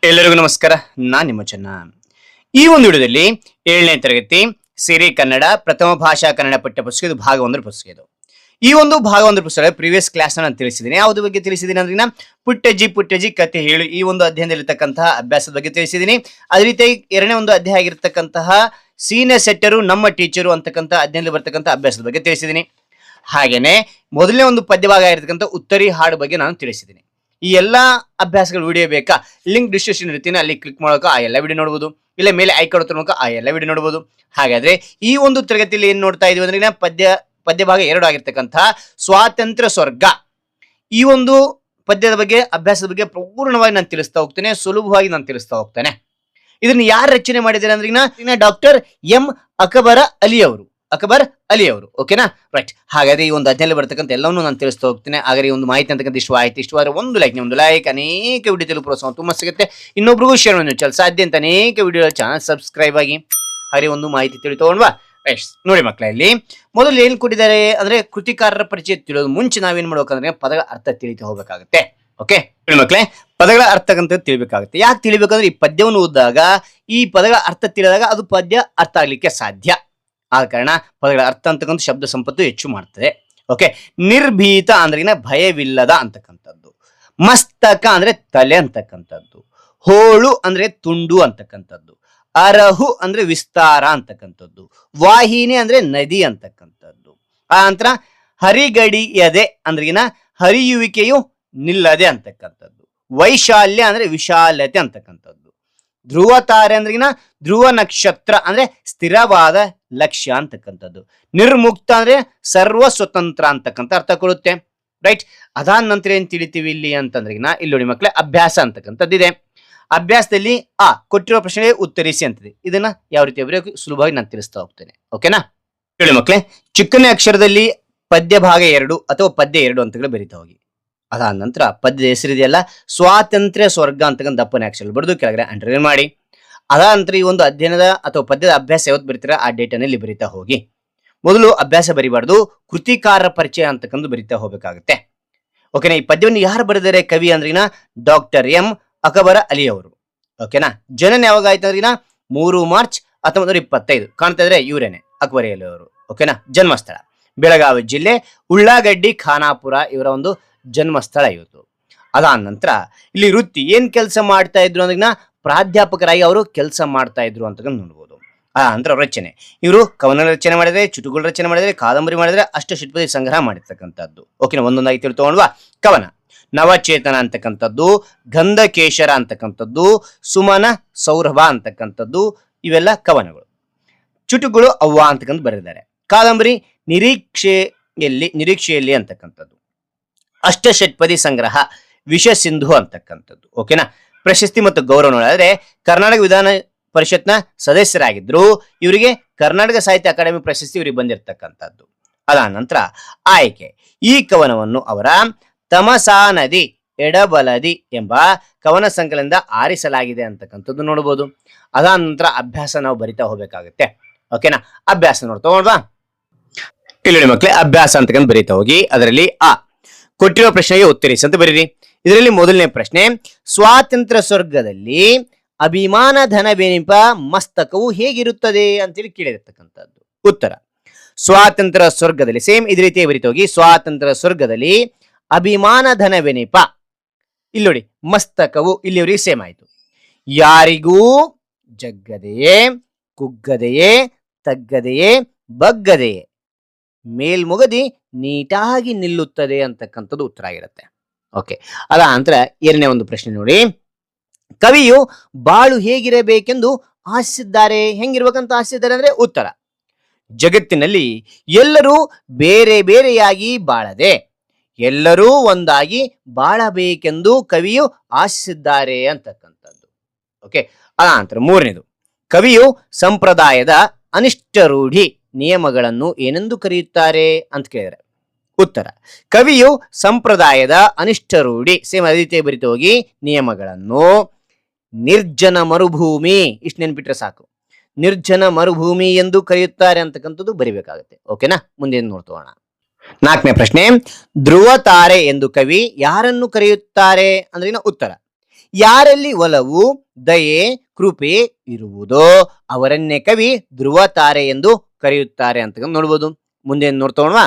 ಎಲ್ಲರಿಗೂ ನಮಸ್ಕಾರ. ನಾನು ನಿಮ್ಮ ಚೆನ್ನ. ಈ ಒಂದು ವಿಡಿಯೋದಲ್ಲಿ 7ನೇ ತರಗತಿ ಸಿರಿ ಕನ್ನಡ ಪ್ರಥಮ ಭಾಷಾ ಕನ್ನಡ ಪಠ್ಯಪುಸ್ತಕ ಇದು ಭಾಗ 1 ಪುಸ್ತಕ ಇದು. ಈ ಒಂದು ಭಾಗ 1 ಪುಸ್ತಕ ಪ್ರೀವಿಯಸ್ ಕ್ಲಾಸ್ ನಾನು ತಿಳಿಸಿದ್ದೀನಿ. ಯಾವುದ್ರ ಬಗ್ಗೆ ತಿಳಿಸಿದ್ದೀನಿ ಅಂದ್ರೆ ಪುಟ್ಟಜ್ಜಿ ಕತೆ ಹೇಳು ಈ ಒಂದು ಅಧ್ಯಾಯದಲ್ಲಿರ್ತಕ್ಕಂತಹ ಅಭ್ಯಾಸದ ಬಗ್ಗೆ ತಿಳಿಸಿದ್ದೀನಿ. ಅದೇ ರೀತಿಯಾಗಿ ಎರಡನೇ ಒಂದು ಅಧ್ಯಾಯ ಆಗಿರ್ತಕ್ಕಂತಹ ಸೀನಿಯರ್ ಸೆಟ್ಟರು ನಮ್ಮ ಟೀಚರು ಅಂತಕ್ಕಂಥ ಅಧ್ಯಾಯದಲ್ಲಿ ಬರ್ತಕ್ಕಂಥ ಅಭ್ಯಾಸದ ಬಗ್ಗೆ ತಿಳಿಸಿದ್ದೀನಿ. ಹಾಗೇನೆ ಮೊದಲನೇ ಒಂದು ಪದ್ಯಭಾಗ ಆಗಿರ್ತಕ್ಕಂಥ ಉತ್ತರಿ ಹಾಡು ಬಗ್ಗೆ ನಾನು ತಿಳಿಸಿದ್ದೀನಿ. ಈ ಎಲ್ಲಾ ಅಭ್ಯಾಸಗಳ ವಿಡಿಯೋ ಬೇಕಾ? ಲಿಂಕ್ ಡಿಸ್ಕ್ರಿಪ್ಷನ್ ಇರ್ತೀನಿ, ಅಲ್ಲಿ ಕ್ಲಿಕ್ ಮಾಡೋಕೆ ಆ ಎಲ್ಲ ವಿಡಿಯೋ ನೋಡಬಹುದು. ಇಲ್ಲ ಮೇಲೆ ಐಕಾನ್ ನೋಡೋಕೆ ಆ ಎಲ್ಲ ವಿಡಿಯೋ ನೋಡಬಹುದು. ಹಾಗಾದ್ರೆ ಈ ಒಂದು ತರಗತಿಯಲ್ಲಿ ಏನ್ ನೋಡ್ತಾ ಇದೀವಿ ಅಂದ್ರೆ ಪದ್ಯಭಾಗ 2 ಆಗಿರ್ತಕ್ಕಂತಹ ಸ್ವಾತಂತ್ರ್ಯ ಸ್ವರ್ಗ ಈ ಒಂದು ಪದ್ಯದ ಬಗ್ಗೆ ಅಭ್ಯಾಸದ ಬಗ್ಗೆ ಪೂರ್ಣವಾಗಿ ನಾನು ತಿಳಿಸ್ತಾ ಹೋಗ್ತೇನೆ, ಸುಲಭವಾಗಿ ನಾನು ತಿಳಿಸ್ತಾ ಹೋಗ್ತೇನೆ. ಇದನ್ನ ಯಾರು ರಚನೆ ಮಾಡಿದ್ದಾರೆ ಅಂದ್ರೆ ಡಾಕ್ಟರ್ ಎಂ ಅಕ್ಬರ್ ಅಲಿ ಅವರು. ಓಕೆನಾ, ರೈಟ್. ಹಾಗಾದ್ರೆ ಈ ಒಂದು ಅಧ್ಯಾಯದಲ್ಲಿ ಬರ್ತಕ್ಕಂಥ ಎಲ್ಲವನ್ನೂ ನಾನು ತಿಳಿಸ್ತಾ ಹೋಗ್ತೇನೆ. ಹಾಗಾದ್ರೆ ಈ ಒಂದು ಮಾಹಿತಿ ಅಂತಕ್ಕಂಥ ಇಷ್ಟವಾದ್ರೆ ಒಂದು ಲೈಕ್ ಅನೇಕ ವಿಡಿಯೋ ತಿಳಿದು ಪ್ರೋತ್ಸಾಹ ತುಂಬಾ ಸಿಗುತ್ತೆ. ಇನ್ನೊಬ್ರಿಗೂ ಶೇರ್ ಮಾಡಿ ಸಾಧ್ಯ ಅಂತ ಅನೇಕ ವಿಡಿಯೋ ಚಾನಲ್ ಸಬ್ಸ್ಕ್ರೈಬ್ ಆಗಿ. ಹಾಗೆ ಒಂದು ಮಾಹಿತಿ ತಿಳಿದುಕೊಂಡ್ವಾ? ನೋಡಿ ಮಕ್ಕಳ, ಇಲ್ಲಿ ಮೊದಲು ಏನ್ ಕೊಟ್ಟಿದ್ದಾರೆ ಅಂದ್ರೆ ಕೃತಿಕಾರರ ಪರಿಚಯ ತಿಳಿಯೋದು ಮುಂಚೆ ನಾವೇನ್ ಮಾಡ್ಬೇಕಂದ್ರೆ ಪದಗಳ ಅರ್ಥ ತಿಳಿತು ಹೋಗ್ಬೇಕಾಗುತ್ತೆ. ಓಕೆ ಮಕ್ಕಳೇ, ಪದಗಳ ಅರ್ಥ ಅಂತ ತಿಳಿಬೇಕಾಗುತ್ತೆ. ಯಾಕೆ ತಿಳಿಬೇಕಂದ್ರೆ ಈ ಪದ್ಯವನ್ನು ಓದಿದಾಗ ಈ ಪದಗಳ ಅರ್ಥ ತಿಳಿದಾಗ ಅದು ಪದ್ಯ ಅರ್ಥ ಆಗ್ಲಿಕ್ಕೆ ಸಾಧ್ಯ. ಆದ ಕಾರಣ ಪದಗಳ ಅರ್ಥ ಅಂತಕ್ಕಂಥ ಶಬ್ದ ಸಂಪತ್ತು ಹೆಚ್ಚು ಮಾಡ್ತದೆ. ಓಕೆ, ನಿರ್ಭೀತ ಅಂದ್ರೆ ಭಯವಿಲ್ಲದ ಅಂತಕ್ಕಂಥದ್ದು. ಮಸ್ತಕ ಅಂದ್ರೆ ತಲೆ ಅಂತಕ್ಕಂಥದ್ದು. ಹೋಳು ಅಂದ್ರೆ ತುಂಡು ಅಂತಕ್ಕಂಥದ್ದು. ಅರಹು ಅಂದ್ರೆ ವಿಸ್ತಾರ ಅಂತಕ್ಕಂಥದ್ದು. ವಾಹಿನಿ ಅಂದ್ರೆ ನದಿ ಅಂತಕ್ಕಂಥದ್ದು. ಆ ನಂತರ ಹರಿಗಡಿಯದೆ ಅಂದ್ರೆ ಹರಿಯುವಿಕೆಯು ನಿಲ್ಲದೆ ಅಂತಕ್ಕಂಥದ್ದು. ವೈಶಾಲ್ಯ ಅಂದ್ರೆ ವಿಶಾಲತೆ ಅಂತಕ್ಕಂಥದ್ದು. ಧ್ರುವ ತಾರೆ ಅಂದ್ರೆ ಧ್ರುವ ನಕ್ಷತ್ರ ಅಂದ್ರೆ ಸ್ಥಿರವಾದ ಲಕ್ಷ್ಯ ಅಂತಕ್ಕಂಥದ್ದು. ನಿರ್ಮುಕ್ತ ಅಂದ್ರೆ ಸರ್ವ ಸ್ವತಂತ್ರ ಅಂತಕ್ಕಂಥ ಅರ್ಥ ಕೊಡುತ್ತೆ. ರೈಟ್. ಅದಾದ ನಂತರ ಏನ್ ತಿಳಿತೀವಿ ಇಲ್ಲಿ ಅಂತಂದ್ರೆ ಇಲ್ಲಿ ನೋಡಿ ಮಕ್ಕಳೇ, ಅಭ್ಯಾಸ ಅಂತಕ್ಕಂಥದ್ದಿದೆ. ಅಭ್ಯಾಸದಲ್ಲಿ ಕೊಟ್ಟಿರೋ ಪ್ರಶ್ನೆಗೆ ಉತ್ತರಿಸಿ ಅಂತಿದೆ. ಇದನ್ನ ಯಾವ ರೀತಿ ಬರೆಯೋಕೆ ಸುಲಭವಾಗಿ ನಾನು ತಿಳಿಸ್ತಾ ಹೋಗ್ತೇನೆ. ಓಕೆನಾ? ಹೇಳಿ ಮಕ್ಕಳೇ, ಚಿಕ್ಕನೇ ಅಕ್ಷರದಲ್ಲಿ ಪದ್ಯ ಭಾಗ 2 ಅಥವಾ ಪದ್ಯ 2 ಅಂತ ಬರೀತಾ ಹೋಗಿ. ಅದಾದ ನಂತರ ಪದ್ಯದ ಹೆಸರಿದೆಯಲ್ಲ, ಸ್ವಾತಂತ್ರ್ಯ ಸ್ವರ್ಗ ಅಂತಕ್ಕಂಥ ದಪ್ಪನೇ ಅಕ್ಷರ ಬರೆದು ಕೆಳಗಡೆ ಅಂಡರ್ಲೈನ್ ಮಾಡಿ. ಅದಾದ ನಂತರ ಈ ಒಂದು ಅಧ್ಯಯನದ ಅಥವಾ ಪದ್ಯದ ಅಭ್ಯಾಸ ಯಾವತ್ತು ಬರೀತೀರಾ ಆ ಡೇಟನ್ನು ಇಲ್ಲಿ ಬರೀತಾ ಹೋಗಿ. ಮೊದಲು ಅಭ್ಯಾಸ ಬರಿಬಾರ್ದು, ಕೃತಿಕಾರರ ಪರಿಚಯ ಅಂತಕ್ಕಂಥ ಬರಿತಾ ಹೋಗ್ಬೇಕಾಗುತ್ತೆ. ಓಕೆನಾ? ಈ ಪದ್ಯವನ್ನು ಯಾರು ಬರೆದಿದ್ದಾರೆ ಕವಿ ಅಂದ್ರಿನ ಡಾಕ್ಟರ್ ಎಂ ಅಕ್ಬರ್ ಅಲಿ ಅವರು. ಓಕೆನಾ? ಜನನ ಯಾವಾಗ ಆಯ್ತು ಅಂದ್ರಿನ 3 ಮಾರ್ಚ್ 1925. ಕಾಣ್ತಾ ಇದ್ರೆ ಇವರೇನೆ ಅಕ್ಬರ್ ಅಲಿ ಅವರು. ಓಕೆನಾ? ಜನ್ಮಸ್ಥಳ ಬೆಳಗಾವಿ ಜಿಲ್ಲೆ ಉಳ್ಳಾಗಡ್ಡಿ ಖಾನಾಪುರ ಇವರ ಒಂದು ಜನ್ಮಸ್ಥಳ ಇವತ್ತು. ಅದಾದ ನಂತರ ಇಲ್ಲಿ ವೃತ್ತಿ ಏನ್ ಕೆಲಸ ಮಾಡ್ತಾ ಇದ್ರು ಅಂದ್ರೆ ಪ್ರಾಧ್ಯಾಪಕರಾಗಿ ಅವರು ಕೆಲಸ ಮಾಡ್ತಾ ಇದ್ರು ಅಂತ ನೋಡ್ಬೋದು. ನಂತರ ರಚನೆ, ಇವರು ಕವನ ರಚನೆ ಮಾಡಿದ್ರೆ, ಚುಟುಕುಗಳ ರಚನೆ ಮಾಡಿದ್ರೆ, ಕಾದಂಬರಿ ಮಾಡಿದ್ರೆ, ಅಷ್ಟಶತಪದಿ ಸಂಗ್ರಹ ಮಾಡಿರ್ತಕ್ಕಂಥದ್ದು. ಓಕೆನಾ? ಒಂದೊಂದಾಗಿ ತಿಳ್ಕೊಂಡ್ವಾ. ಕವನ ನವಚೇತನ ಅಂತಕ್ಕಂಥದ್ದು, ಗಂಧಕೇಶರ ಅಂತಕ್ಕಂಥದ್ದು, ಸುಮನ ಸೌರಭ ಅಂತಕ್ಕಂಥದ್ದು, ಇವೆಲ್ಲ ಕವನಗಳು. ಚುಟುಕುಗಳು ಅವ್ವ ಅಂತಕ್ಕಂಥ ಬರೆದಿದ್ದಾರೆ. ಕಾದಂಬರಿ ನಿರೀಕ್ಷೆಯಲ್ಲಿ ಅಂತಕ್ಕಂಥದ್ದು. ಅಷ್ಟಷಟ್ಪದಿ ಸಂಗ್ರಹ ವಿಷ ಸಿಂಧು ಅಂತಕ್ಕಂಥದ್ದು. ಓಕೆನಾ? ಪ್ರಶಸ್ತಿ ಮತ್ತು ಗೌರವ ನೋಡಿದ್ರೆ ಕರ್ನಾಟಕ ವಿಧಾನ ಪರಿಷತ್ನ ಸದಸ್ಯರಾಗಿದ್ರು. ಇವರಿಗೆ ಕರ್ನಾಟಕ ಸಾಹಿತ್ಯ ಅಕಾಡೆಮಿ ಪ್ರಶಸ್ತಿ ಇವರಿಗೆ ಬಂದಿರತಕ್ಕಂಥದ್ದು. ಅದಾದ ನಂತರ ಆಯ್ಕೆ, ಈ ಕವನವನ್ನು ಅವರ ತಮಸಾ ನದಿ ಎಡಬಲದಿ ಎಂಬ ಕವನ ಸಂಕಲನದಿಂದ ಆರಿಸಲಾಗಿದೆ ಅಂತಕ್ಕಂಥದ್ದು ನೋಡಬಹುದು. ಅದಾದ ನಂತರ ಅಭ್ಯಾಸ ನಾವು ಬರಿತಾ ಹೋಗ್ಬೇಕಾಗುತ್ತೆ. ಓಕೆನಾ? ಅಭ್ಯಾಸ ನೋಡ್ತಾ ಇಲ್ಲಿ ಮಕ್ಕಳೇ, ಅಭ್ಯಾಸ ಅಂತಕ್ಕಂಥ ಬರಿತಾ ಹೋಗಿ. ಅದರಲ್ಲಿ ಕೊಟ್ಟಿರೋ ಪ್ರಶ್ನೆಗೆ ಉತ್ತರಿಸಿ ಅಂತ ಬರೀರಿ. ಇದರಲ್ಲಿ ಮೊದಲನೇ ಪ್ರಶ್ನೆ, ಸ್ವಾತಂತ್ರ್ಯ ಸ್ವರ್ಗದಲ್ಲಿ ಅಭಿಮಾನ ಧನವೆನಿಪ ಮಸ್ತಕವು ಹೇಗಿರುತ್ತದೆ ಅಂತೇಳಿ ಕೇಳಿರ್ತಕ್ಕಂಥದ್ದು. ಉತ್ತರ, ಸ್ವಾತಂತ್ರ್ಯ ಸ್ವರ್ಗದಲ್ಲಿ ಸೇಮ್ ಇದೇ ರೀತಿ ಬರಿತಾ ಹೋಗಿ. ಸ್ವಾತಂತ್ರ್ಯ ಸ್ವರ್ಗದಲ್ಲಿ ಅಭಿಮಾನ ಧನವೆನಿಪ, ಇಲ್ಲಿ ನೋಡಿ ಮಸ್ತಕವು ಇಲ್ಲಿವರೆಗೆ ಸೇಮ್ ಆಯ್ತು. ಯಾರಿಗೂ ಜಗ್ಗದೆಯೇ, ಕುಗ್ಗದೆಯೇ, ತಗ್ಗದೆಯೇ, ಬಗ್ಗದೆಯೇ, ಮೇಲ್ಮುಗದಿ ನೀಟಾಗಿ ನಿಲ್ಲುತ್ತದೆ ಅಂತಕ್ಕಂಥದ್ದು ಉತ್ತರ ಆಗಿರುತ್ತೆ. ಓಕೆ, ಅದ ನಂತರ ಎರಡನೇ ಒಂದು ಪ್ರಶ್ನೆ ನೋಡಿ. ಕವಿಯು ಬಾಳು ಹೇಗಿರಬೇಕೆಂದು ಆಶಿಸಿದ್ದಾರೆ. ಹೆಂಗಿರ್ಬೇಕಂತ ಆಶಿಸಿದ್ದಾರೆ ಅಂದ್ರೆ ಉತ್ತರ, ಜಗತ್ತಿನಲ್ಲಿ ಎಲ್ಲರೂ ಬೇರೆ ಬೇರೆಯಾಗಿ ಬಾಳದೆ ಎಲ್ಲರೂ ಒಂದಾಗಿ ಬಾಳಬೇಕೆಂದು ಕವಿಯು ಆಶಿಸಿದ್ದಾರೆ ಅಂತಕ್ಕಂಥದ್ದು. ಓಕೆ, ಅದ ನಂತರ ಮೂರನೇದು, ಕವಿಯು ಸಂಪ್ರದಾಯದ ಅನಿಷ್ಟ ರೂಢಿ ನಿಯಮಗಳನ್ನು ಏನೆಂದು ಕರೆಯುತ್ತಾರೆ ಅಂತ ಕೇಳಿದರೆ ಉತ್ತರ, ಕವಿಯು ಸಂಪ್ರದಾಯದ ಅನಿಷ್ಟ ರೂಢಿ ಸೇಮ್ ಅದೇ ರೀತಿ ಬರಿತು ಹೋಗಿ ನಿಯಮಗಳನ್ನು ನಿರ್ಜನ ಮರುಭೂಮಿ, ಇಷ್ಟು ನೆನ್ಪಿಟ್ರೆ ಸಾಕು, ನಿರ್ಜನ ಮರುಭೂಮಿ ಎಂದು ಕರೆಯುತ್ತಾರೆ ಅಂತಕ್ಕಂಥದ್ದು ಬರಿಬೇಕಾಗುತ್ತೆ. ಓಕೆನಾ? ಮುಂದೆ ನೋಡ್ತೋಣ. ನಾಲ್ಕನೇ ಪ್ರಶ್ನೆ, ಧ್ರುವ ತಾರೆ ಎಂದು ಕವಿ ಯಾರನ್ನು ಕರೆಯುತ್ತಾರೆ ಅಂದ್ರೆ ಉತ್ತರ, ಯಾರಲ್ಲಿ ಒಲವು ದಯೆ ಕೃಪೆ ಇರುವುದೋ ಅವರನ್ನೇ ಕವಿ ಧ್ರುವ ತಾರೆ ಎಂದು ಕರೆಯುತ್ತಾರೆ ಅಂತ ನೋಡ್ಬೋದು. ಮುಂದೆ ನೋಡ್ತೋಣವಾ.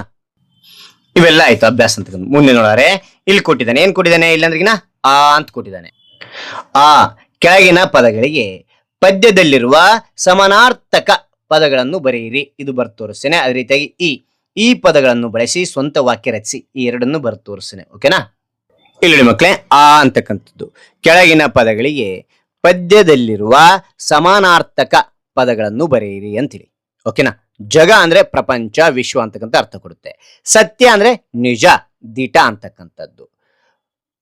ಇವೆಲ್ಲ ಆಯ್ತು ಅಭ್ಯಾಸ ಅಂತ. ಮುಂದೆ ನೋಡಾರೆ ಇಲ್ಲಿ ಕೊಟ್ಟಿದ್ದಾನೆ, ಏನ್ ಕೊಟ್ಟಿದ್ದಾನೆ ಇಲ್ಲ ಅಂದ್ರಿಗಿನ ಆ ಅಂತ ಕೊಟ್ಟಿದ್ದಾನೆ. ಆ ಕೆಳಗಿನ ಪದಗಳಿಗೆ ಪದ್ಯದಲ್ಲಿರುವ ಸಮಾನಾರ್ಥಕ ಪದಗಳನ್ನು ಬರೆಯಿರಿ. ಇದು ಬರ್ದು ತೋರಿಸ್ತೇನೆ. ಅದೇ ರೀತಿಯಾಗಿ ಈ ಪದಗಳನ್ನು ಬಳಸಿ ಸ್ವಂತ ವಾಕ್ಯ ರಚಿಸಿ. ಈ ಎರಡನ್ನು ಬರ್ದು ತೋರಿಸ್ತೇನೆ. ಓಕೆನಾ. ಇಲ್ಲಿ ನೋಡಿ ಮಕ್ಕಳೇ, ಆ ಅಂತಕ್ಕಂಥದ್ದು ಕೆಳಗಿನ ಪದಗಳಿಗೆ ಪದ್ಯದಲ್ಲಿರುವ ಸಮಾನಾರ್ಥಕ ಪದಗಳನ್ನು ಬರೆಯಿರಿ ಅಂತೇಳಿ. ಓಕೆನಾ. ಜಗ ಅಂದ್ರೆ ಪ್ರಪಂಚ ವಿಶ್ವ ಅಂತಕ್ಕಂಥ ಅರ್ಥ ಕೊಡುತ್ತೆ. ಸತ್ಯ ಅಂದ್ರೆ ನಿಜ ದಿಟ ಅಂತಕ್ಕಂಥದ್ದು.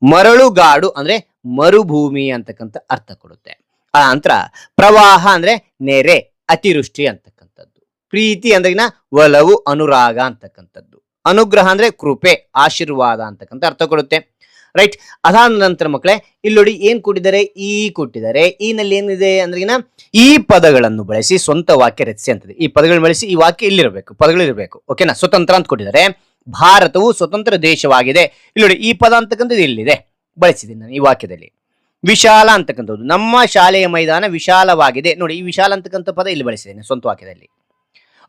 ಮರಳುಗಾಡು ಅಂದ್ರೆ ಮರುಭೂಮಿ ಅಂತಕ್ಕಂಥ ಅರ್ಥ ಕೊಡುತ್ತೆ. ಆ ನಂತರ ಪ್ರವಾಹ ಅಂದ್ರೆ ನೆರೆ ಅತಿವೃಷ್ಟಿ ಅಂತಕ್ಕಂಥದ್ದು. ಪ್ರೀತಿ ಅಂದ್ರೆ ಒಲವು ಅನುರಾಗ ಅಂತಕ್ಕಂಥದ್ದು. ಅನುಗ್ರಹ ಅಂದ್ರೆ ಕೃಪೆ ಆಶೀರ್ವಾದ ಅಂತಕ್ಕಂಥ ಅರ್ಥ ಕೊಡುತ್ತೆ. ರೈಟ್. ಅದಾದ ನಂತರ ಮಕ್ಕಳೇ ಇಲ್ಲಿ ನೋಡಿ ಏನ್ ಕೊಟ್ಟಿದ್ದಾರೆ, ಕೊಟ್ಟಿದ್ದಾರೆ. ನಲ್ಲಿ ಏನಿದೆ ಅಂದ್ರೆ ಈ ಪದಗಳನ್ನು ಬಳಸಿ ಸ್ವಂತ ವಾಕ್ಯ ರಚಿಸಿ ಅಂತದೆ. ಈ ಪದಗಳನ್ನು ಬಳಸಿ ಈ ವಾಕ್ಯ ಇಲ್ಲಿರಬೇಕು, ಪದಗಳಿರಬೇಕು. ಓಕೆನಾ. ಸ್ವತಂತ್ರ ಅಂತ ಕೊಟ್ಟಿದ್ದಾರೆ. ಭಾರತವು ಸ್ವತಂತ್ರ ದೇಶವಾಗಿದೆ. ಇಲ್ಲಿ ನೋಡಿ ಈ ಪದ ಅಂತಕ್ಕಂಥದ್ದು ಇಲ್ಲಿದೆ, ಬಳಸಿದ್ದೀನಿ ನಾನು ಈ ವಾಕ್ಯದಲ್ಲಿ. ವಿಶಾಲ ಅಂತಕ್ಕಂಥದ್ದು, ನಮ್ಮ ಶಾಲೆಯ ಮೈದಾನ ವಿಶಾಲವಾಗಿದೆ. ನೋಡಿ ಈ ವಿಶಾಲ ಅಂತಕ್ಕಂಥ ಪದ ಇಲ್ಲಿ ಬಳಸಿದ್ದೇನೆ ಸ್ವಂತ ವಾಕ್ಯದಲ್ಲಿ.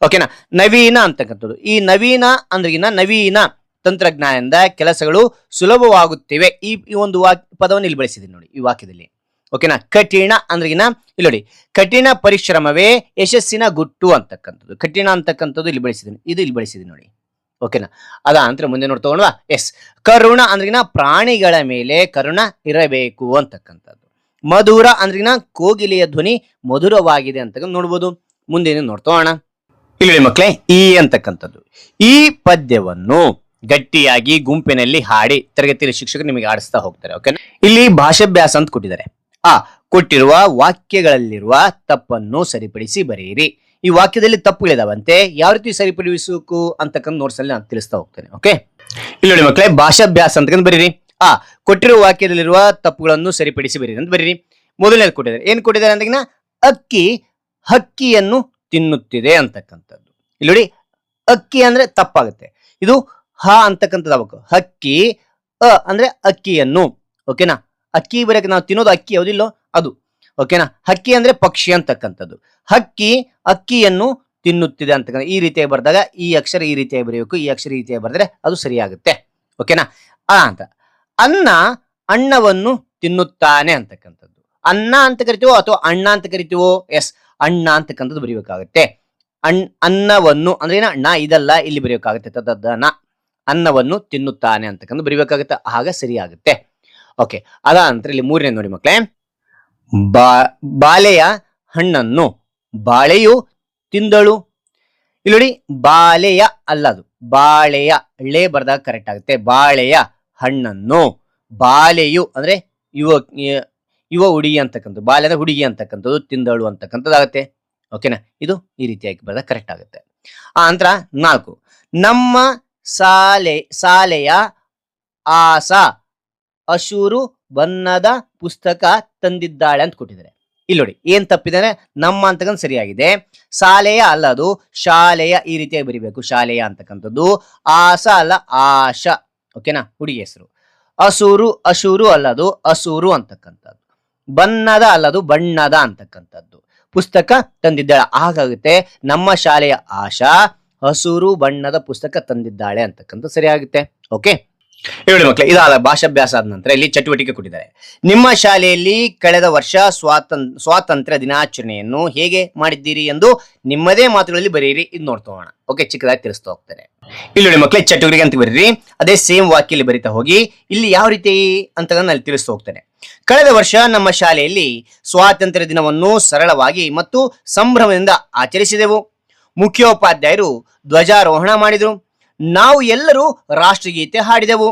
ಓಕೆನಾ. ನವೀನ ಅಂತಕ್ಕಂಥದ್ದು, ಈ ನವೀನ ಅಂದ್ರಿಗಿನ ನವೀನ ತಂತ್ರಜ್ಞಾನದಿಂದ ಕೆಲಸಗಳು ಸುಲಭವಾಗುತ್ತಿವೆ. ಈ ಒಂದು ಪದವನ್ನು ಇಲ್ಲಿ ಬಳಸಿದ್ದೀನಿ ನೋಡಿ ಈ ವಾಕ್ಯದಲ್ಲಿ. ಓಕೆನಾ. ಕಠಿಣ ಅಂದ್ರಿಗಿನ ಇಲ್ಲಿ ನೋಡಿ ಕಠಿಣ ಪರಿಶ್ರಮವೇ ಯಶಸ್ಸಿನ ಗುಟ್ಟು ಅಂತಕ್ಕಂಥದ್ದು. ಕಠಿಣ ಅಂತಕ್ಕಂಥದ್ದು ಇಲ್ಲಿ ಬಳಸಿದ್ದೀನಿ, ಇದು ಇಲ್ಲಿ ಬಳಸಿದ್ದೀನಿ ನೋಡಿ. ಓಕೆನಾ. ಅದ ಅಂತ ಮುಂದೆ ನೋಡ್ತೋಣ. ಎಸ್. ಕರುಣ ಅಂದ್ರಿಗಿನ ಪ್ರಾಣಿಗಳ ಮೇಲೆ ಕರುಣ ಇರಬೇಕು ಅಂತಕ್ಕಂಥದ್ದು. ಮಧುರ ಅಂದ್ರಿಗಿನ ಕೋಗಿಲೆಯ ಧ್ವನಿ ಮಧುರವಾಗಿದೆ ಅಂತ ನೋಡ್ಬೋದು. ಮುಂದೆ ನೋಡ್ತೋಣ. ಇಲ್ಲಿ ಮಕ್ಕಳೇ ಈ ಅಂತಕ್ಕಂಥದ್ದು, ಈ ಪದ್ಯವನ್ನು ಗಟ್ಟಿಯಾಗಿ ಗುಂಪಿನಲ್ಲಿ ಹಾಡಿ ತರಗತಿಯಲ್ಲಿ ಶಿಕ್ಷಕರು ನಿಮಗೆ ಆಡಿಸ್ತಾ ಹೋಗ್ತಾರೆ. ಓಕೆ. ಇಲ್ಲಿ ಭಾಷಾಭ್ಯಾಸ ಅಂತ ಕೊಟ್ಟಿದ್ದಾರೆ. ಕೊಟ್ಟಿರುವ ವಾಕ್ಯಗಳಲ್ಲಿರುವ ತಪ್ಪನ್ನು ಸರಿಪಡಿಸಿ ಬರೆಯಿರಿ. ಈ ವಾಕ್ಯದಲ್ಲಿ ತಪ್ಪುಗಳಿದಾವಂತೆ, ಯಾವ ರೀತಿ ಸರಿಪಡಿಸಬೇಕು ಅಂತಕ್ಕಂಥ ನೋಟ್ಸ್ ಅಲ್ಲಿ ನಾನು ತಿಳಿಸ್ತಾ ಹೋಗ್ತೇನೆ. ಓಕೆ. ಇಲ್ಲಿ ನೋಡಿ ಮಕ್ಕಳೇ ಭಾಷಾಭ್ಯಾಸ ಅಂತಕ್ಕಂಥ ಬರೀರಿ. ಕೊಟ್ಟಿರುವ ವಾಕ್ಯದಲ್ಲಿರುವ ತಪ್ಪುಗಳನ್ನು ಸರಿಪಡಿಸಿ ಬರೀರಿ ಅಂತ ಬರೀರಿ. ಮೊದಲನೇದು ಕೊಟ್ಟಿದ್ದಾರೆ, ಏನ್ ಕೊಟ್ಟಿದ್ದಾರೆ ಅಂದಾಗ ಅಕ್ಕಿ ಹಕ್ಕಿಯನ್ನು ತಿನ್ನುತ್ತಿದೆ ಅಂತಕ್ಕಂಥದ್ದು. ಇಲ್ಲಿ ನೋಡಿ ಅಕ್ಕಿ ಅಂದ್ರೆ ತಪ್ಪಾಗುತ್ತೆ. ಇದು ಹ ಅಂತಕ್ಕಂಥದ್ದು ಹಕ್ಕಿ, ಅಂದ್ರೆ ಅಕ್ಕಿಯನ್ನು. ಓಕೆನಾ. ಅಕ್ಕಿ ಬರಕ್ಕೆ ನಾವು ತಿನ್ನೋದು ಅಕ್ಕಿ ಯಾವುದಿಲ್ಲೋ ಅದು. ಓಕೆನಾ. ಹಕ್ಕಿ ಅಂದ್ರೆ ಪಕ್ಷಿ ಅಂತಕ್ಕಂಥದ್ದು. ಹಕ್ಕಿ ಅಕ್ಕಿಯನ್ನು ತಿನ್ನುತ್ತಿದೆ ಅಂತಕ್ಕಂಥ ಈ ರೀತಿಯಾಗಿ ಬರೆದಾಗ ಈ ಅಕ್ಷರ ಈ ರೀತಿಯಾಗಿ ಬರೆಯಬೇಕು, ಈ ಅಕ್ಷರ ಈ ರೀತಿಯಾಗಿ ಬರೆದ್ರೆ ಅದು ಸರಿಯಾಗುತ್ತೆ. ಓಕೆನಾ. ಅಂತ ಅನ್ನ ಅಣ್ಣವನ್ನು ತಿನ್ನುತ್ತಾನೆ ಅಂತಕ್ಕಂಥದ್ದು. ಅನ್ನ ಅಂತ ಕರಿತೀವೋ ಅಥವಾ ಅಣ್ಣ ಅಂತ ಕರಿತೀವೋ? ಎಸ್, ಅಣ್ಣ ಅಂತಕ್ಕಂಥದ್ದು ಬರೆಯಬೇಕಾಗುತ್ತೆ. ಅನ್ನವನ್ನು ಅಂದ್ರೆ ಅಣ್ಣ ಇದಲ್ಲ, ಇಲ್ಲಿ ಬರೆಯಬೇಕಾಗುತ್ತೆ. ತದನ ಅನ್ನವನ್ನು ತಿನ್ನುತ್ತಾನೆ ಅಂತಕ್ಕಂಥ ಬರಿಬೇಕಾಗುತ್ತೆ, ಆಗ ಸರಿ ಆಗುತ್ತೆ. ಓಕೆ. ಅದ ನಂತರ ಇಲ್ಲಿ ಮೂರನೇ ನೋಡಿ ಮಕ್ಕಳೇ, ಬಾಳೆಯ ಹಣ್ಣನ್ನು ಬಾಳೆಯು ತಿಂದಳು. ಇಲ್ಲಿ ನೋಡಿ ಬಾಳೆಯ ಅಲ್ಲ, ಅದು ಬಾಳೆಯ ಳೆ ಬರ್ದಾಗ ಕರೆಕ್ಟ್ ಆಗುತ್ತೆ. ಬಾಳೆಯ ಹಣ್ಣನ್ನು ಬಾಳೆಯು ಅಂದ್ರೆ ಯುವ ಹುಡುಗಿ ಅಂತಕ್ಕಂಥದ್ದು, ಬಾಲ್ಯ ಅಂದ್ರೆ ಹುಡುಗಿ ಅಂತಕ್ಕಂಥದ್ದು, ತಿಂದಳು ಅಂತಕ್ಕಂಥದ್ದಾಗುತ್ತೆ. ಓಕೆನಾ. ಇದು ಈ ರೀತಿಯಾಗಿ ಬರ್ದಾಗ ಕರೆಕ್ಟ್ ಆಗುತ್ತೆ. ಆ ನಂತರ 4, ನಮ್ಮ ಶಾಲೆಯ ಆಸ ಅಶೂರು ಬಣ್ಣದ ಪುಸ್ತಕ ತಂದಿದ್ದಾಳೆ ಅಂತ ಕೊಟ್ಟಿದ್ದಾರೆ. ಇಲ್ಲಿ ನೋಡಿ ಏನ್ ತಪ್ಪಿದ್ದಾರೆ, ನಮ್ಮ ಅಂತಕ್ಕಂಥ ಸರಿಯಾಗಿದೆ. ಶಾಲೆಯ ಅಲ್ಲ, ಅದು ಶಾಲೆಯ ಈ ರೀತಿಯಾಗಿ ಬರಿಬೇಕು. ಶಾಲೆಯ ಅಂತಕ್ಕಂಥದ್ದು ಆಸ ಅಲ್ಲ, ಆಶ. ಓಕೆನಾ, ಹುಡುಗಿ ಹೆಸರು. ಅಶೂರು ಅಲ್ಲದು ಅಸೂರು ಅಂತಕ್ಕಂಥದ್ದು. ಬಣ್ಣದ ಅಲ್ಲದು ಬಣ್ಣದ ಅಂತಕ್ಕಂಥದ್ದು. ಪುಸ್ತಕ ತಂದಿದ್ದಾಳೆ, ಹಾಗಾಗುತ್ತೆ ನಮ್ಮ ಶಾಲೆಯ ಆಶಾ ಹಸೂರು ಬಣ್ಣದ ಪುಸ್ತಕ ತಂದಿದ್ದಾಳೆ ಅಂತಕ್ಕಂಥ ಸರಿಯಾಗುತ್ತೆ. ಓಕೆ. ಹೇಳಿ ಮಕ್ಕಳೇ, ಇದಾದ ಭಾಷಾಭ್ಯಾಸ ಆದ ನಂತರ ಇಲ್ಲಿ ಚಟುವಟಿಕೆ ಕೊಟ್ಟಿದ್ದಾರೆ. ನಿಮ್ಮ ಶಾಲೆಯಲ್ಲಿ ಕಳೆದ ವರ್ಷ ಸ್ವಾತಂತ್ರ್ಯ ದಿನಾಚರಣೆಯನ್ನು ಹೇಗೆ ಮಾಡಿದ್ದೀರಿ ಎಂದು ನಿಮ್ಮದೇ ಮಾತುಗಳಲ್ಲಿ ಬರೆಯಿರಿ. ಇದು ನೋಡ್ತೋಣ. ಓಕೆ, ಚಿಕ್ಕದಾಗಿ ತಿಳಿಸ್ತಾ ಹೋಗ್ತಾರೆ. ಇಲ್ಲಿ ನೋಡಿ ಮಕ್ಕಳೇ, ಚಟುವಟಿಕೆ ಅಂತ ಬರೀರಿ. ಅದೇ ಸೇಮ್ ವಾಕ್ಯಲ್ಲಿ ಬರಿತಾ ಹೋಗಿ ಇಲ್ಲಿ ಯಾವ ರೀತಿ ಅಂತ ಅಲ್ಲಿ ತಿಳಿಸ್ತಾ ಹೋಗ್ತೇನೆ. ಕಳೆದ ವರ್ಷ ನಮ್ಮ ಶಾಲೆಯಲ್ಲಿ ಸ್ವಾತಂತ್ರ್ಯ ದಿನವನ್ನು ಸರಳವಾಗಿ ಮತ್ತು ಸಂಭ್ರಮದಿಂದ ಆಚರಿಸಿದೆವು. ಮುಖ್ಯೋಪಾಧ್ಯಾಯರು ಧ್ವಜಾರೋಹಣ ಮಾಡಿದರು. ನಾವು ಎಲ್ಲರೂ ರಾಷ್ಟ್ರಗೀತೆ ಹಾಡಿದೆವು.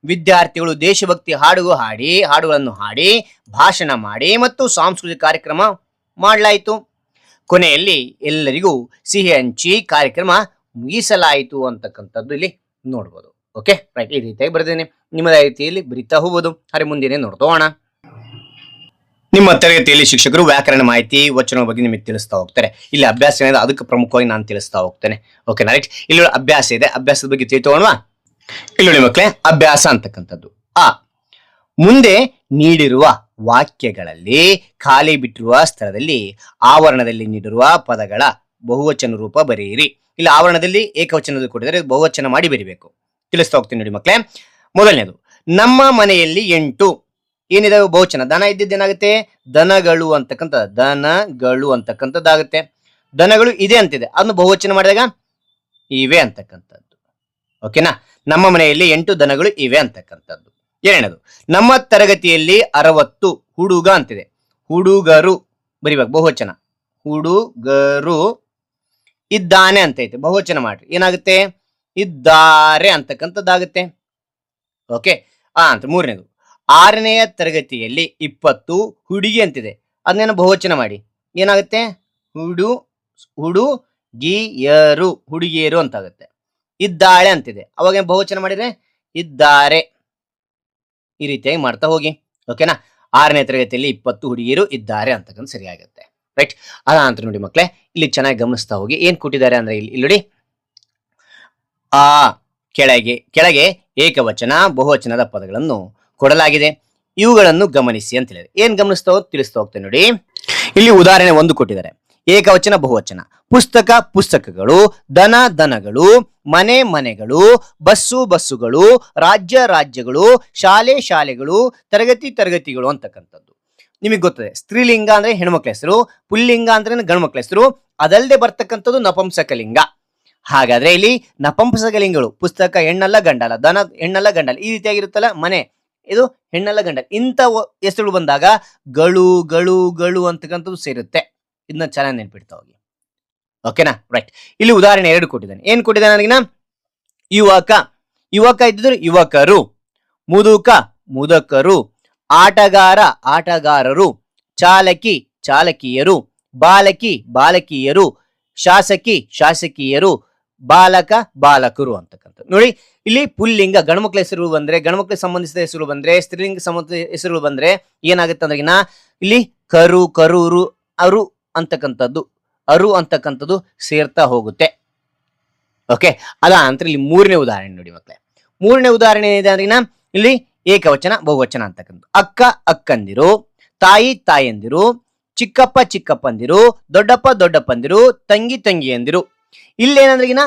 ವಿದ್ಯಾರ್ಥಿಗಳು ದೇಶಭಕ್ತಿ ಹಾಡುಗಳನ್ನು ಹಾಡಿ ಭಾಷಣ ಮಾಡಿ ಮತ್ತು ಸಾಂಸ್ಕೃತಿಕ ಕಾರ್ಯಕ್ರಮ ಮಾಡಲಾಯಿತು. ಕೊನೆಯಲ್ಲಿ ಎಲ್ಲರಿಗೂ ಸಿಹಿ ಹಂಚಿ ಕಾರ್ಯಕ್ರಮ ಮುಗಿಸಲಾಯಿತು ಅಂತಕ್ಕಂಥದ್ದು ಇಲ್ಲಿ ನೋಡ್ಬೋದು. Okay, right. ಈ ರೀತಿಯಾಗಿ ಬರೆದೇನೆ, ನಿಮ್ಮ ರೀತಿಯಲ್ಲಿ ಬರಿತಾ ಹೋಗ್ಬೋದು. ಅರೆ ಮುಂದೇನೆ ನೋಡ್ತೋಣ. ನಿಮ್ಮ ತರಗತಿಯಲ್ಲಿ ಶಿಕ್ಷಕರು ವ್ಯಾಕರಣ ಮಾಹಿತಿ ವಚನದ ಬಗ್ಗೆ ನಿಮಗೆ ತಿಳಿಸ್ತಾ ಹೋಗ್ತಾರೆ. ಇಲ್ಲಿ ಅಭ್ಯಾಸ ಏನಿದೆ ಅದಕ್ಕೆ ಪ್ರಮುಖವಾಗಿ ನಾನು ತಿಳಿಸ್ತಾ ಹೋಗ್ತೇನೆ. Okay, right. ಇಲ್ಲಿ ಅಭ್ಯಾಸ ಇದೆ, ಅಭ್ಯಾಸದ ಬಗ್ಗೆ ತಿಳ್ಕೊಳ್ಳೋಣ. ಇಲ್ಲಿ ನೋಡಿ ಮಕ್ಕಳೇ, ಅಭ್ಯಾಸ ಅಂತಕ್ಕಂಥದ್ದು ಮುಂದೆ ನೀಡಿರುವ ವಾಕ್ಯಗಳಲ್ಲಿ ಖಾಲಿ ಬಿಟ್ಟಿರುವ ಸ್ಥಳದಲ್ಲಿ ಆವರಣದಲ್ಲಿ ನೀಡಿರುವ ಪದಗಳ ಬಹುವಚನ ರೂಪ ಬರೆಯಿರಿ. ಇಲ್ಲಿ ಆವರಣದಲ್ಲಿ ಏಕವಚನದ ಕೊಟ್ಟಿದ್ದಾರೆ, ಬಹುವಚನ ಮಾಡಿ ಬರಿಬೇಕು. ತಿಳಿಸ್ತಾ ಹೋಗ್ತೀನಿ ನೋಡಿ ಮಕ್ಕಳೇ. ಮೊದಲನೇದು, ನಮ್ಮ ಮನೆಯಲ್ಲಿ 8 ಏನಿದಾವೆ ಬಹುವಚನ. ದನ ಇದ್ದಿದ್ದೇನಾಗುತ್ತೆ, ದನಗಳು ಅಂತಕ್ಕಂಥ, ದನಗಳು ಅಂತಕ್ಕಂಥದ್ದಾಗುತ್ತೆ. ದನಗಳು ಇದೆ ಅಂತಿದೆ, ಅದನ್ನು ಬಹುವಚನ ಮಾಡಿದಾಗ ಇವೆ ಅಂತಕ್ಕಂಥದ್ದು. ಓಕೆನಾ. ನಮ್ಮ ಮನೆಯಲ್ಲಿ 8 ದನಗಳು ಇವೆ ಅಂತಕ್ಕಂಥದ್ದು. ಎರಡನೇದು, ನಮ್ಮ ತರಗತಿಯಲ್ಲಿ 60 ಹುಡುಗ ಅಂತಿದೆ, ಹುಡುಗರು ಬರಿಬೇಕು ಬಹುವಚನ. ಹುಡುಗರು ಇದ್ದಾನೆ ಅಂತ ಐತೆ, ಬಹುವಚನ ಮಾಡ್ರಿ, ಏನಾಗುತ್ತೆ, ಇದ್ದಾರೆ ಅಂತಕ್ಕಂಥದ್ದಾಗುತ್ತೆ. ಓಕೆ. ಅಂತ ಮೂರನೇದು, 6ನೆಯ ತರಗತಿಯಲ್ಲಿ 20 ಹುಡುಗಿ ಅಂತಿದೆ, ಅದನ್ನೇನು ಬಹುವಚನ ಮಾಡಿ, ಏನಾಗುತ್ತೆ, ಹುಡುಗಿಯರು, ಹುಡುಗಿಯರು ಅಂತಾಗುತ್ತೆ. ಇದ್ದಾಳೆ ಅಂತಿದೆ, ಅವಾಗ ಬಹುವಚನ ಮಾಡಿದ್ರೆ ಇದ್ದಾರೆ. ಈ ರೀತಿಯಾಗಿ ಮಾಡ್ತಾ ಹೋಗಿ. ಓಕೆನಾ. 6ನೇ ತರಗತಿಯಲ್ಲಿ 20 ಹುಡುಗಿಯರು ಇದ್ದಾರೆ ಅಂತಕ್ಕಂಥ ಸರಿಯಾಗುತ್ತೆ. ರೈಟ್. ಅದಂತ ನೋಡಿ ಮಕ್ಕಳೇ, ಇಲ್ಲಿ ಚೆನ್ನಾಗಿ ಗಮನಿಸ್ತಾ ಹೋಗಿ. ಏನ್ ಕೊಟ್ಟಿದ್ದಾರೆ ಅಂದ್ರೆ ಇಲ್ಲಿ ನೋಡಿ, ಆ ಕೆಳಗೆ ಏಕವಚನ ಬಹುವಚನದ ಪದಗಳನ್ನು ಕೊಡಲಾಗಿದೆ, ಇವುಗಳನ್ನು ಗಮನಿಸಿ ಅಂತ ಹೇಳಿದ್ರೆ ಏನ್ ಗಮನಿಸ್ತಾ ತಿಳಿಸ್ತಾ ಹೋಗ್ತೇನೆ ನೋಡಿ. ಇಲ್ಲಿ ಉದಾಹರಣೆ 1 ಕೊಟ್ಟಿದ್ದಾರೆ, ಏಕವಚನ ಬಹುವಚನ. ಪುಸ್ತಕ ಪುಸ್ತಕಗಳು, ದನ ದನಗಳು, ಮನೆ ಮನೆಗಳು, ಬಸ್ಸು ಬಸ್ಸುಗಳು, ರಾಜ್ಯ ರಾಜ್ಯಗಳು, ಶಾಲೆ ಶಾಲೆಗಳು, ತರಗತಿ ತರಗತಿಗಳು ಅಂತಕ್ಕಂಥದ್ದು. ನಿಮಗೆ ಗೊತ್ತದೆ, ಸ್ತ್ರೀಲಿಂಗ ಅಂದ್ರೆ ಹೆಣ್ಮಕ್ಳ ಹೆಸರು, ಪುಲ್ಲಿಂಗ ಅಂದ್ರೆ ಗಂಡ್ಮಕ್ಳ ಹೆಸರು, ಅದಲ್ಲದೆ ಬರ್ತಕ್ಕಂಥದ್ದು ನಪುಂಸಕಲಿಂಗ. ಹಾಗಾದ್ರೆ ಇಲ್ಲಿ ನಪುಂಸಕಲಿಂಗಗಳು, ಪುಸ್ತಕ ಹೆಣ್ಣಲ್ಲ ಗಂಡಲ್ಲ, ದನ ಹೆಣ್ಣಲ್ಲ ಗಂಡಲ್ಲ, ಈ ರೀತಿಯಾಗಿರುತ್ತಲ್ಲ, ಮನೆ ಇದು ಹೆಣ್ಣಲ್ಲ ಗಂಡಲ್ಲ, ಇಂಥ ಹೆಸರುಗಳು ಬಂದಾಗ ಗಳು ಗಳು ಗಳು ಅಂತಕ್ಕಂಥದ್ದು ಸೇರುತ್ತೆ. ಇದನ್ನ ಚೆನ್ನಾಗಿ ನೆನ್ಪಿಡ್ತಾ ಹೋಗಿ. ಓಕೆನಾ. ರೈಟ್. ಇಲ್ಲಿ ಉದಾಹರಣೆ 2 ಕೊಟ್ಟಿದ್ದಾನೆ. ಏನ್ ಕೊಟ್ಟಿದ್ದಾನೆ ನನಗಿನ, ಯುವಕ ಇದ್ದಿದ್ರು ಯುವಕರು, ಮುದುಕ ಮುದಕರು, ಆಟಗಾರ ಆಟಗಾರರು, ಚಾಲಕಿ ಚಾಲಕಿಯರು, ಬಾಲಕಿ ಬಾಲಕಿಯರು, ಶಾಸಕಿ ಶಾಸಕಿಯರು, ಬಾಲಕ ಬಾಲಕರು ಅಂತಕ್ಕಂಥದ್ದು. ನೋಡಿ, ಇಲ್ಲಿ ಪುಲ್ಲಿಂಗ ಗಂಡ್ಮಕ್ಳ ಹೆಸರು ಬಂದ್ರೆ, ಗಂಡ್ಮಕ್ಳ ಸಂಬಂಧಿಸಿದ ಹೆಸರು ಬಂದ್ರೆ, ಸ್ತ್ರೀಲಿಂಗ ಸಂಬಂಧಿಸಿದ ಹೆಸರುಗಳು ಬಂದ್ರೆ ಏನಾಗುತ್ತೆ ಅಂದ್ರೆಗಿನ ಇಲ್ಲಿ ಕರು ಕರೂರು ಅರು ಅಂತಕ್ಕಂಥದ್ದು, ಅರು ಅಂತಕ್ಕಂಥದ್ದು ಸೇರ್ತಾ ಹೋಗುತ್ತೆ. ಓಕೆ. ಅದ ನಂತರ ಇಲ್ಲಿ 3ನೇ ಉದಾಹರಣೆ ನೋಡಿ ಮಕ್ಕಳೇ. 3ನೇ ಉದಾಹರಣೆ ಏನಿದೆ ಅಂದ್ರೆಗಿನ ಇಲ್ಲಿ ಏಕವಚನ ಬಹುವಚನ ಅಂತಕ್ಕಂಥ. ಅಕ್ಕ ಅಕ್ಕಂದಿರು, ತಾಯಿ ತಾಯಂದಿರು, ಚಿಕ್ಕಪ್ಪ ಚಿಕ್ಕಪ್ಪಂದಿರು, ದೊಡ್ಡಪ್ಪ ದೊಡ್ಡಪ್ಪಂದಿರು, ತಂಗಿ ತಂಗಿಯಂದಿರು. ಇಲ್ಲೇನಂದ್ರೆಗಿನ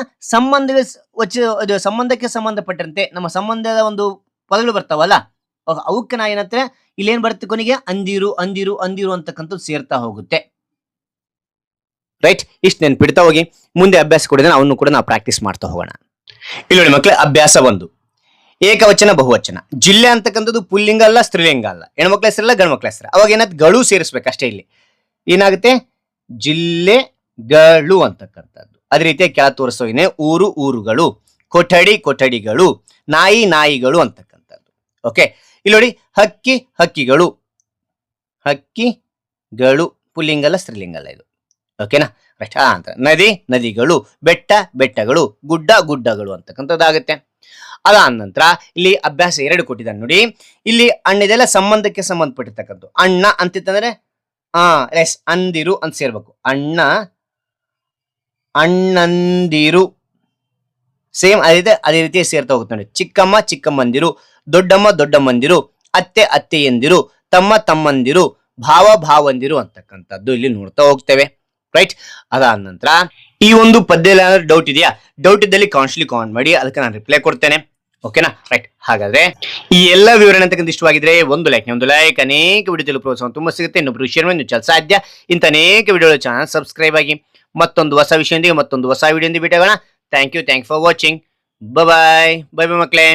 ಸಂಬಂಧಕ್ಕೆ ಸಂಬಂಧಪಟ್ಟಂತೆ ನಮ್ಮ ಸಂಬಂಧದ ಒಂದು ಪದಗಳು ಬರ್ತಾವಲ್ಲ, ಅವಕ್ಕೆ ನಾ ಏನಂದ್ರೆ ಇಲ್ಲೇನ್ ಬರುತ್ತೆ ಕೊನೆಗೆ ಅಂದಿರು ಅಂದಿರು ಅಂದಿರು ಅಂತಕ್ಕಂಥದ್ದು ಸೇರ್ತಾ ಹೋಗುತ್ತೆ. ರೈಟ್. ಇಷ್ಟು ನೆನ್ಪಿಡ್ತಾ ಹೋಗಿ. ಮುಂದೆ ಅಭ್ಯಾಸ ಕೊಡಿದ್ರೆ ಅವನ್ನು ಕೂಡ ನಾವು ಪ್ರಾಕ್ಟೀಸ್ ಮಾಡ್ತಾ ಹೋಗೋಣ. ಇಲ್ಲಿ ನೋಡಿ ಮಕ್ಕಳೇ, ಅಭ್ಯಾಸ 1, ಏಕವಚನ ಬಹುವಚನ. ಜಿಲ್ಲೆ ಅಂತಕ್ಕಂಥದ್ದು ಪುಲ್ಲಿಂಗ ಅಲ್ಲ, ಸ್ತ್ರೀಲಿಂಗ ಅಲ್ಲ, ಹೆಣ್ಮಕ್ಳ ಹೆಸರಲ್ಲ ಗಂಡ್ಮಕ್ಳ ಹೆಸರು. ಅವಾಗ ಏನಾಗುತ್ತೆ, ಗಳು ಸೇರಿಸ್ಬೇಕು ಅಷ್ಟೇ. ಇಲ್ಲಿ ಏನಾಗುತ್ತೆ, ಜಿಲ್ಲೆಗಳು ಅಂತಕ್ಕಂಥದ್ದು. ಅದೇ ರೀತಿ ಕೆಳ ತೋರಿಸೋಗಿನೇ ಊರು ಊರುಗಳು, ಕೊಠಡಿ ಕೊಠಡಿಗಳು, ನಾಯಿ ನಾಯಿಗಳು ಅಂತಕ್ಕಂಥದ್ದು. ಓಕೆ. ಇಲ್ಲಿ ನೋಡಿ, ಹಕ್ಕಿ ಹಕ್ಕಿಗಳು, ಹಕ್ಕಿಗಳು ಪುಲ್ಲಿಂಗ ಅಲ್ಲ, ಸ್ತ್ರೀಲಿಂಗ ಅಲ್ಲ ಇದು. ಓಕೆನಾ. ರೈಟ್. ಅಂತ ನದಿ ನದಿಗಳು, ಬೆಟ್ಟ ಬೆಟ್ಟಗಳು, ಗುಡ್ಡ ಗುಡ್ಡಗಳು ಅಂತಕ್ಕಂಥದ್ದಾಗುತ್ತೆ. ಅದಾದ ನಂತರ ಇಲ್ಲಿ ಅಭ್ಯಾಸ 2 ಕೊಟ್ಟಿದ್ದಾನೆ ನೋಡಿ. ಇಲ್ಲಿ ಅಣ್ಣಿದೆಲ್ಲ ಸಂಬಂಧಕ್ಕೆ ಸಂಬಂಧಪಟ್ಟಿರ್ತಕ್ಕಂಥ. ಅಣ್ಣ ಅಂತಿತ್ತಂದ್ರೆ ಎಸ್ ಅಂದಿರು ಅಂತ ಸೇರ್ಬೇಕು. ಅಣ್ಣ ಅಣ್ಣಂದಿರು ಸೇಮ್ ಅದೇ ರೀತಿ ಸೇರ್ತಾ ಹೋಗುತ್ತೆ ನೋಡಿ. ಚಿಕ್ಕಮ್ಮ ಚಿಕ್ಕಮ್ಮಂದಿರು, ದೊಡ್ಡಮ್ಮ ದೊಡ್ಡಮ್ಮಂದಿರು, ಅತ್ತೆ ಅತ್ತೆಯಂದಿರು, ತಮ್ಮ ತಮ್ಮಂದಿರು, ಭಾವ ಭಾವಂದಿರು ಅಂತಕ್ಕಂಥದ್ದು ಇಲ್ಲಿ ನೋಡ್ತಾ ಹೋಗ್ತೇವೆ. ರೈಟ್. ಅದಾದ ನಂತರ ಈ ಒಂದು ಪದ್ಯ ಡೌಟ್ ಇದೆಯಾ, ಡೌಟ್ ಇದ್ದಲ್ಲಿ ಕಾಮೆಂಟ್ ಮಾಡಿ, ಅದಕ್ಕೆ ನಾನು ರಿಪ್ಲೈ ಕೊಡ್ತೇನೆ. ಓಕೆನಾ. ರೈಟ್. ಹಾಗಾದ್ರೆ ಈ ಎಲ್ಲ ವಿವರಣೆ ಅಂತಕ್ಕಂಥ ಇಷ್ಟವಾಗಿದ್ರೆ ಒಂದು ಲೈಕ್, ಅನೇಕ ವಿಡಿಯೋ ಪ್ರೋತ್ಸಾಹ ತುಂಬಾ ಸಿಗುತ್ತೆ. ಇನ್ನೊಬ್ರು ಶೇರ್ ಮಾಡಿ ಸಾಧ್ಯ. ಇಂಥ ಅನೇಕ ವಿಡಿಯೋಗಳ ಚಾನಲ್ ಸಬ್ಸ್ಕ್ರೈಬ್ ಆಗಿ. ಮತ್ತೊಂದು ಹೊಸ ವಿಷಯದೊಂದಿಗೆ ಮತ್ತೊಂದು ಹೊಸ ವಿಡಿಯೋದಿಂದ ಭೇಟಿಯಾಗೋಣ. Thank you for watching. Bye bye ಮಕ್ಕಳೇ.